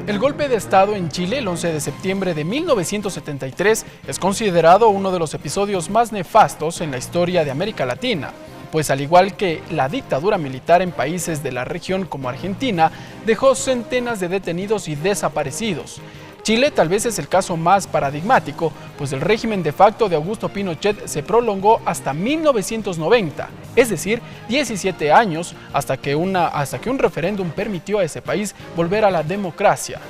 El golpe de Estado en Chile el 11 de septiembre de 1973 es considerado uno de los episodios más nefastos en la historia de América Latina, pues al igual que la dictadura militar en países de la región como Argentina, dejó centenas de detenidos y desaparecidos. Chile tal vez es el caso más paradigmático, pues el régimen de facto de Augusto Pinochet se prolongó hasta 1990, es decir, 17 años hasta que un referéndum permitió a ese país volver a la democracia.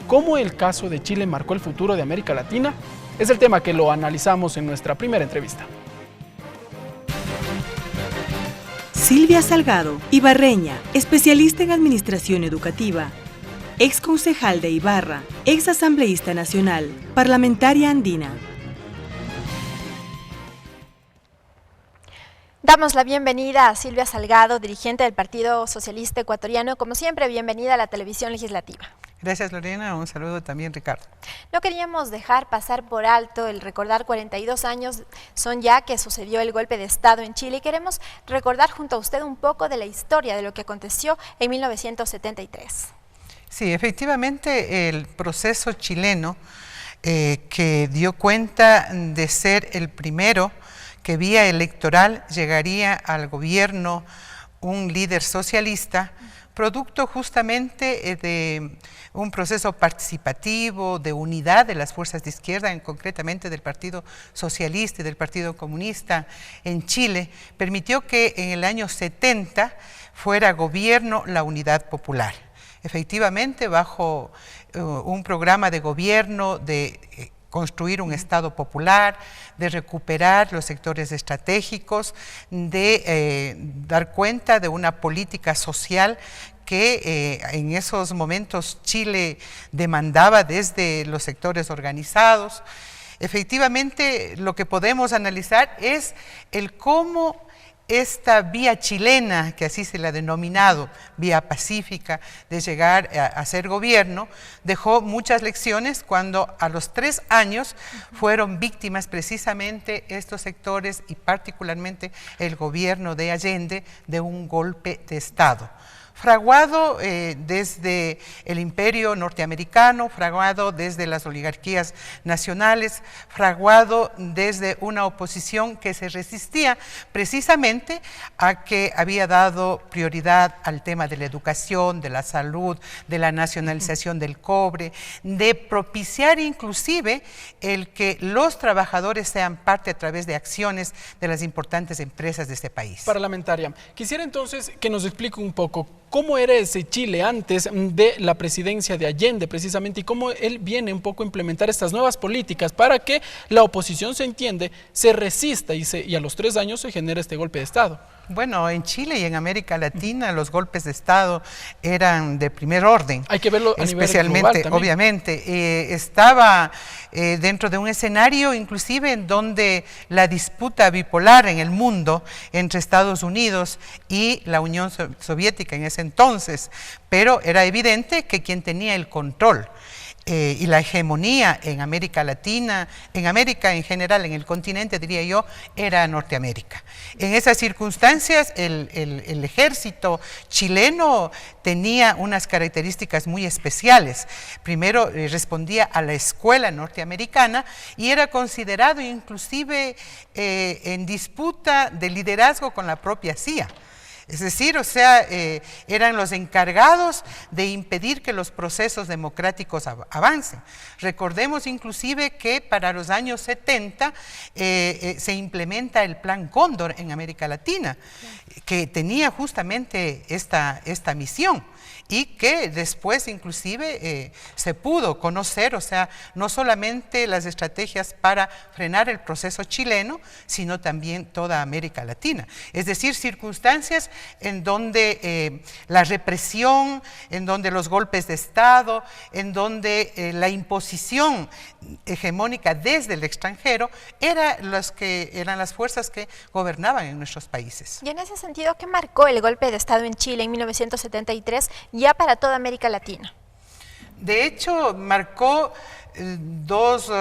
¿Cómo el caso de Chile marcó el futuro de América Latina? Es el tema que lo analizamos en nuestra primera entrevista. Silvia Salgado, ibarreña, especialista en administración educativa, ex concejal de Ibarra, ex asambleísta nacional, parlamentaria andina. Damos la bienvenida a Silvia Salgado, dirigente del Partido Socialista Ecuatoriano. Como siempre, bienvenida a la televisión legislativa. Gracias, Lorena. Un saludo también, Ricardo. No queríamos dejar pasar por alto el recordar 42 años son ya que sucedió el golpe de Estado en Chile y queremos recordar junto a usted un poco de la historia de lo que aconteció en 1973. Sí, efectivamente el proceso chileno que dio cuenta de ser el primero que vía electoral llegaría al gobierno un líder socialista, producto justamente de un proceso participativo, de unidad de las fuerzas de izquierda, concretamente del Partido Socialista y del Partido Comunista en Chile, permitió que en el año 70 fuera gobierno la Unidad Popular. Efectivamente, bajo un programa de gobierno de construir un Estado popular, de recuperar los sectores estratégicos, de dar cuenta de una política social que en esos momentos Chile demandaba desde los sectores organizados. Efectivamente, lo que podemos analizar es el cómo esta vía chilena, que así se la ha denominado, vía pacífica de llegar a ser gobierno, dejó muchas lecciones cuando a los 3 años fueron víctimas precisamente estos sectores y particularmente el gobierno de Allende de un golpe de Estado. Fraguado desde el imperio norteamericano, fraguado desde las oligarquías nacionales, fraguado desde una oposición que se resistía precisamente a que había dado prioridad al tema de la educación, de la salud, de la nacionalización del cobre, de propiciar inclusive el que los trabajadores sean parte a través de acciones de las importantes empresas de este país. Parlamentaria, quisiera entonces que nos explique un poco cómo era ese Chile antes de la presidencia de Allende precisamente y cómo él viene un poco a implementar estas nuevas políticas para que la oposición, se entiende, se resista y a los 3 años se genera este golpe de Estado. Bueno, en Chile y en América Latina los golpes de Estado eran de primer orden. Hay que verlo a especialmente, nivel global también. Obviamente. Estaba dentro de un escenario inclusive en donde la disputa bipolar en el mundo entre Estados Unidos y la Unión Soviética en ese entonces, pero era evidente que quien tenía el control y la hegemonía en América Latina, en América en general, en el continente, diría yo, era Norteamérica. En esas circunstancias, el ejército chileno tenía unas características muy especiales. Primero, respondía a la escuela norteamericana y era considerado inclusive en disputa de liderazgo con la propia CIA. Es decir, eran los encargados de impedir que los procesos democráticos avancen. Recordemos inclusive que para los años 70 se implementa el Plan Cóndor en América Latina, que tenía justamente esta misión y que después inclusive se pudo conocer, no solamente las estrategias para frenar el proceso chileno, sino también toda América Latina. Es decir, circunstancias en donde la represión, en donde los golpes de Estado, en donde la imposición hegemónica desde el extranjero eran las fuerzas que gobernaban en nuestros países. Y en ese sentido, ¿qué marcó el golpe de Estado en Chile en 1973 ya para toda América Latina? De hecho, marcó dos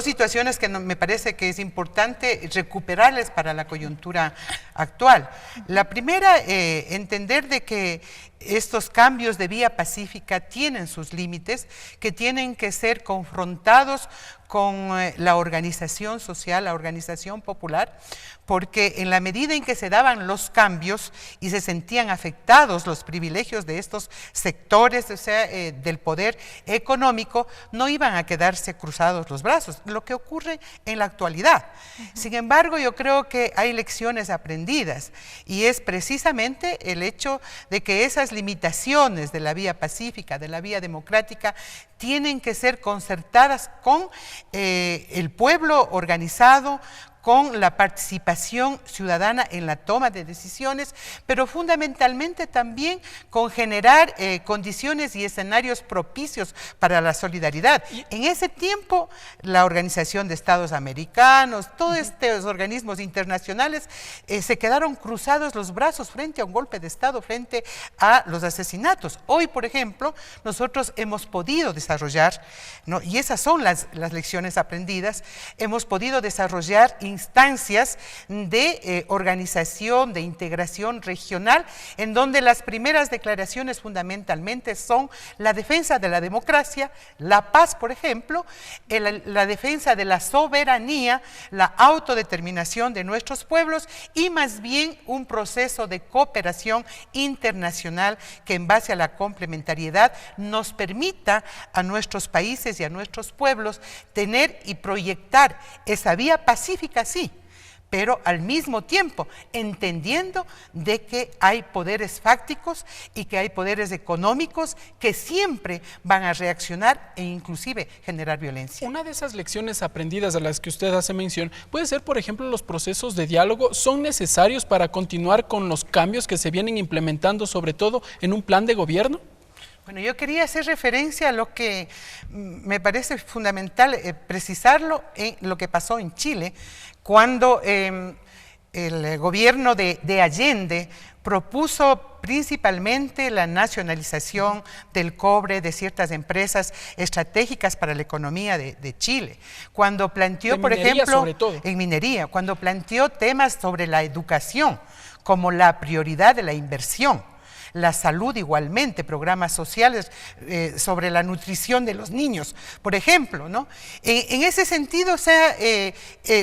situaciones que me parece que es importante recuperarles para la coyuntura actual. La primera, entender de que estos cambios de vía pacífica tienen sus límites, que tienen que ser confrontados con la organización social, la organización popular, porque en la medida en que se daban los cambios y se sentían afectados los privilegios de estos sectores, o sea, del poder económico, no iban a quedarse cruzados los brazos, lo que ocurre en la actualidad. Sin embargo, yo creo que hay lecciones aprendidas y es precisamente el hecho de que esas limitaciones de la vía pacífica, de la vía democrática, tienen que ser concertadas con el pueblo organizado, con la participación ciudadana en la toma de decisiones, pero fundamentalmente también con generar condiciones y escenarios propicios para la solidaridad. En ese tiempo, la Organización de Estados Americanos, todos estos organismos internacionales se quedaron cruzados los brazos frente a un golpe de Estado, frente a los asesinatos. Hoy, por ejemplo, nosotros hemos podido desarrollar, ¿no? Y esas son las lecciones aprendidas, hemos podido desarrollar instancias de organización, de integración regional, en donde las primeras declaraciones fundamentalmente son la defensa de la democracia, la paz, por ejemplo, la defensa de la soberanía, la autodeterminación de nuestros pueblos y más bien un proceso de cooperación internacional que en base a la complementariedad nos permita a nuestros países y a nuestros pueblos tener y proyectar esa vía pacífica, sí, pero al mismo tiempo entendiendo de que hay poderes fácticos y que hay poderes económicos que siempre van a reaccionar e inclusive generar violencia. Una de esas lecciones aprendidas a las que usted hace mención puede ser, por ejemplo, los procesos de diálogo son necesarios para continuar con los cambios que se vienen implementando, sobre todo en un plan de gobierno. Bueno, yo quería hacer referencia a lo que me parece fundamental precisarlo en lo que pasó en Chile, cuando el gobierno de Allende propuso principalmente la nacionalización del cobre de ciertas empresas estratégicas para la economía de Chile. Cuando planteó, por ejemplo, sobre todo, en minería, cuando planteó temas sobre la educación como la prioridad de la inversión, la salud igualmente, programas sociales sobre la nutrición de los niños, por ejemplo, ¿no? En ese sentido, o sea,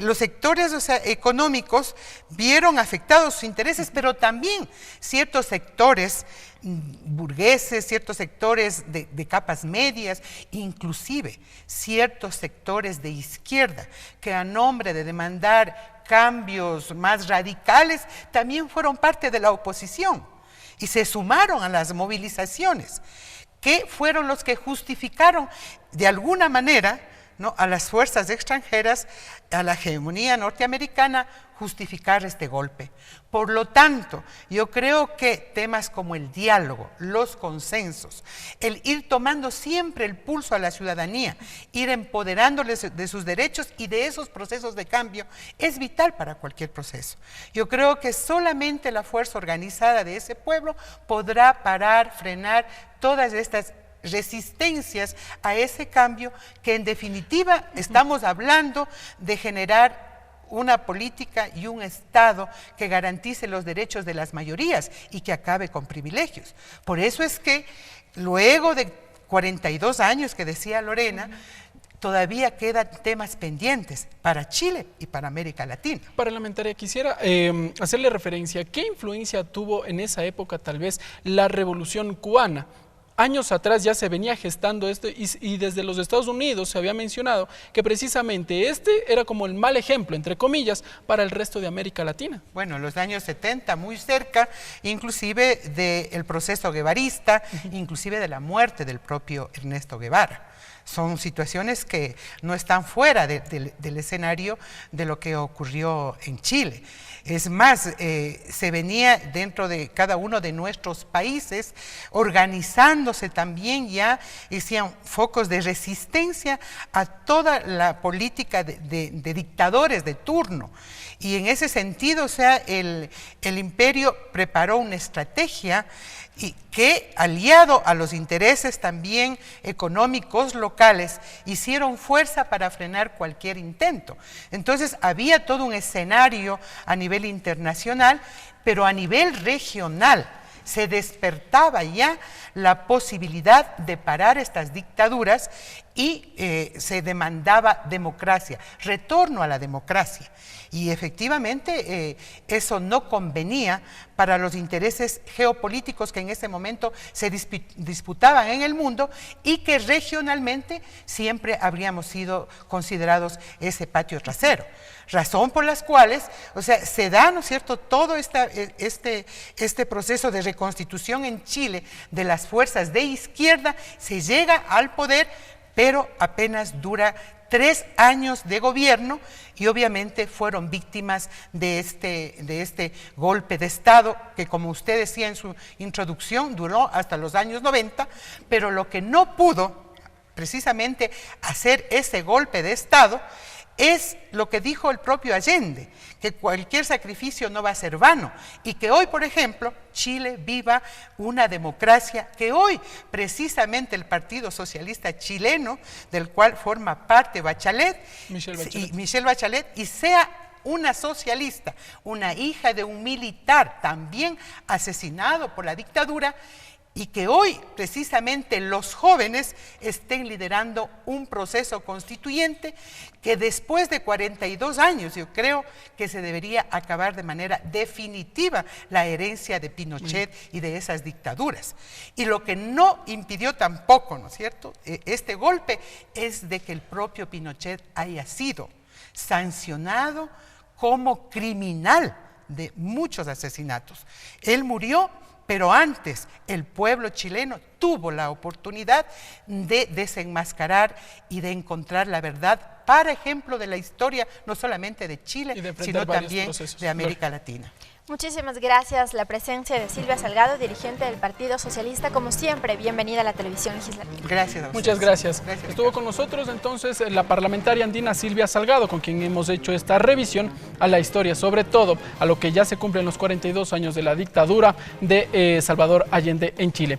los sectores, o sea, económicos vieron afectados sus intereses, pero también ciertos sectores burgueses, ciertos sectores de capas medias, inclusive ciertos sectores de izquierda, que a nombre de demandar cambios más radicales, también fueron parte de la oposición y se sumaron a las movilizaciones, que fueron los que justificaron de alguna manera, ¿no?, a las fuerzas extranjeras, a la hegemonía norteamericana, justificar este golpe. Por lo tanto, yo creo que temas como el diálogo, los consensos, el ir tomando siempre el pulso a la ciudadanía, ir empoderándoles de sus derechos y de esos procesos de cambio, es vital para cualquier proceso. Yo creo que solamente la fuerza organizada de ese pueblo podrá parar, frenar todas estas resistencias a ese cambio, que en definitiva estamos hablando de generar una política y un Estado que garantice los derechos de las mayorías y que acabe con privilegios. Por eso es que luego de 42 años que decía Lorena, todavía quedan temas pendientes para Chile y para América Latina. Parlamentaria, quisiera hacerle referencia. ¿Qué influencia tuvo en esa época tal vez la Revolución Cubana? Años atrás ya se venía gestando esto y desde los Estados Unidos se había mencionado que precisamente este era como el mal ejemplo, entre comillas, para el resto de América Latina. Bueno, los años 70, muy cerca, inclusive del proceso guevarista, inclusive de la muerte del propio Ernesto Guevara. Son situaciones que no están fuera del escenario de lo que ocurrió en Chile. Es más, se venía dentro de cada uno de nuestros países organizándose también, ya decían, focos de resistencia a toda la política de dictadores de turno. Y en ese sentido, o sea, el imperio preparó una estrategia y que, aliado a los intereses también económicos locales, hicieron fuerza para frenar cualquier intento. Entonces había todo un escenario a nivel internacional, pero a nivel regional se despertaba ya la posibilidad de parar estas dictaduras y se demandaba democracia, retorno a la democracia. Y efectivamente eso no convenía para los intereses geopolíticos que en ese momento se disputaban en el mundo y que regionalmente siempre habríamos sido considerados ese patio trasero. Razón por las cuales, o sea, se da, ¿no es cierto?, todo este proceso de reconstitución en Chile de las fuerzas de izquierda, se llega al poder, pero apenas dura 3 años de gobierno y obviamente fueron víctimas de este golpe de Estado que, como usted decía en su introducción, duró hasta los años 90, pero lo que no pudo precisamente hacer ese golpe de Estado es lo que dijo el propio Allende, que cualquier sacrificio no va a ser vano y que hoy, por ejemplo, Chile viva una democracia, que hoy precisamente el Partido Socialista Chileno, del cual forma parte Michelle Bachelet, y sea una socialista, una hija de un militar también asesinado por la dictadura, y que hoy precisamente los jóvenes estén liderando un proceso constituyente que después de 42 años yo creo que se debería acabar de manera definitiva la herencia de Pinochet y de esas dictaduras. Y lo que no impidió tampoco, ¿no es cierto?, este golpe es de que el propio Pinochet haya sido sancionado como criminal de muchos asesinatos. Él murió, pero antes el pueblo chileno tuvo la oportunidad de desenmascarar y de encontrar la verdad, para ejemplo de la historia no solamente de Chile, sino también de América Latina. Muchísimas gracias. La presencia de Silvia Salgado, dirigente del Partido Socialista, como siempre, bienvenida a la televisión legislativa. Gracias a ustedes. Muchas gracias. Estuvo con nosotros entonces la parlamentaria andina Silvia Salgado, con quien hemos hecho esta revisión a la historia, sobre todo a lo que ya se cumplen los 42 años de la dictadura de Salvador Allende en Chile.